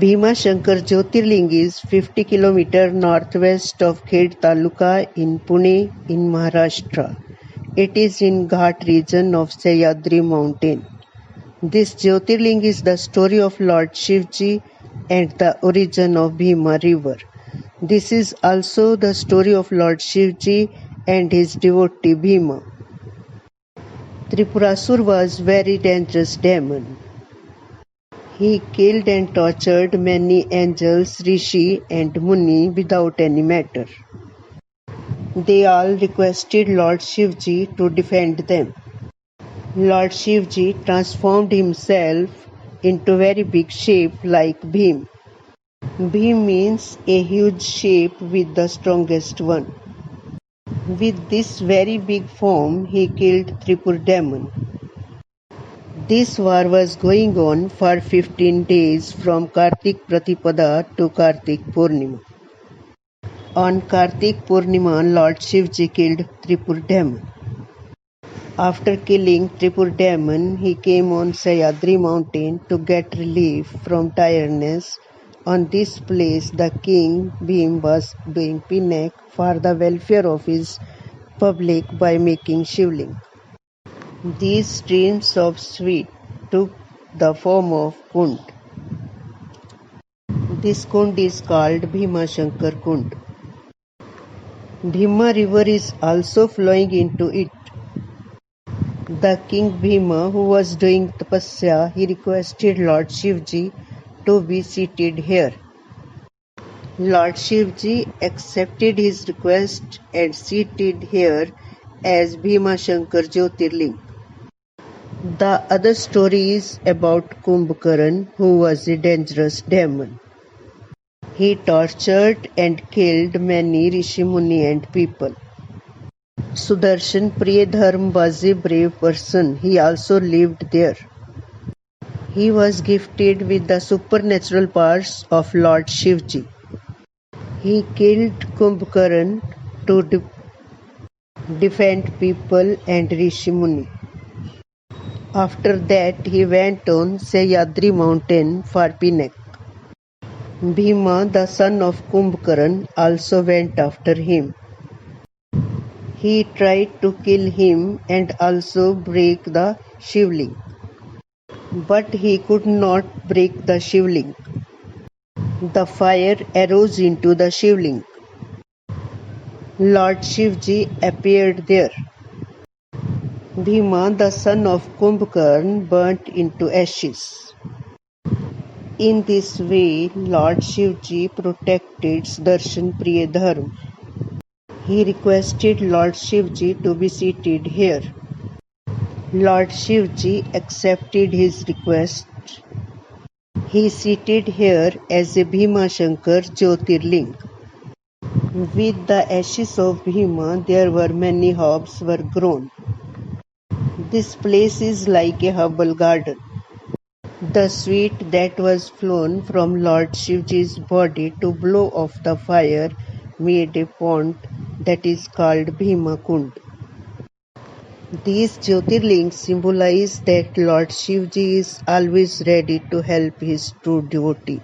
Bhimashankar Jyotirling is 50 km northwest of Khed Taluka in Pune in Maharashtra. It is in Ghat region of Sahyadri mountain. This Jyotirling is the story of Lord Shivji and the origin of Bhima river. This is also the story of Lord Shivji and his devotee Bhima. Tripurasur was very dangerous demon. He killed and tortured many angels, rishi and muni without any matter. They all requested Lord Shivji to defend them. Lord Shivji transformed himself into very big shape like Bhim. Bhim means a huge shape with the strongest one. With this very big form, he killed Tripur demon. This war was going on for 15 days from Kartik Pratipada to Kartik Purnima. On Kartik Purnima, Lord Shivji killed Tripur demon. After killing Tripur demon, he came on Sahyadri mountain to get relief from tiredness. On this place, the king Bhim was doing pinak for the welfare of his public by making shivling. These streams of sweat took the form of Kund. This Kund is called Bhimashankar Kund. Bhima river is also flowing into it. The king Bhima, who was doing tapasya, he requested Lord Shivji to be seated here. Lord Shivji accepted his request and seated here as Bhimashankar Jyotirling. The other story is about Kumbhakaran, who was a dangerous demon. He tortured and killed many Rishi Muni and people. Sudarshan Priyadharma was a brave person. He also lived there. He was gifted with the supernatural powers of Lord Shivji. He killed Kumbhakaran to defend people and Rishi Muni. After that, he went on Sahyadri mountain for pinak. Bhima, the son of Kumbhakaran, also went after him. He tried to kill him and also break the shivling. But he could not break the shivling. The fire arose into the shivling. Lord Shivji appeared there. Bhima, the son of Kumbhakaran, burnt into ashes. In this way, Lord Shivji protected Sudarshan Priyadharma. He requested Lord Shivji to be seated here. Lord Shivji accepted his request. He seated here as a Bhimashankar Jyotirling. With the ashes of Bhima, there were many herbs were grown. This place is like a herbal garden. The sweat that was flown from Lord Shivji's body to blow off the fire made a pond that is called Bhima Kund. These Jyotirlings symbolize that Lord Shivji is always ready to help his true devotee.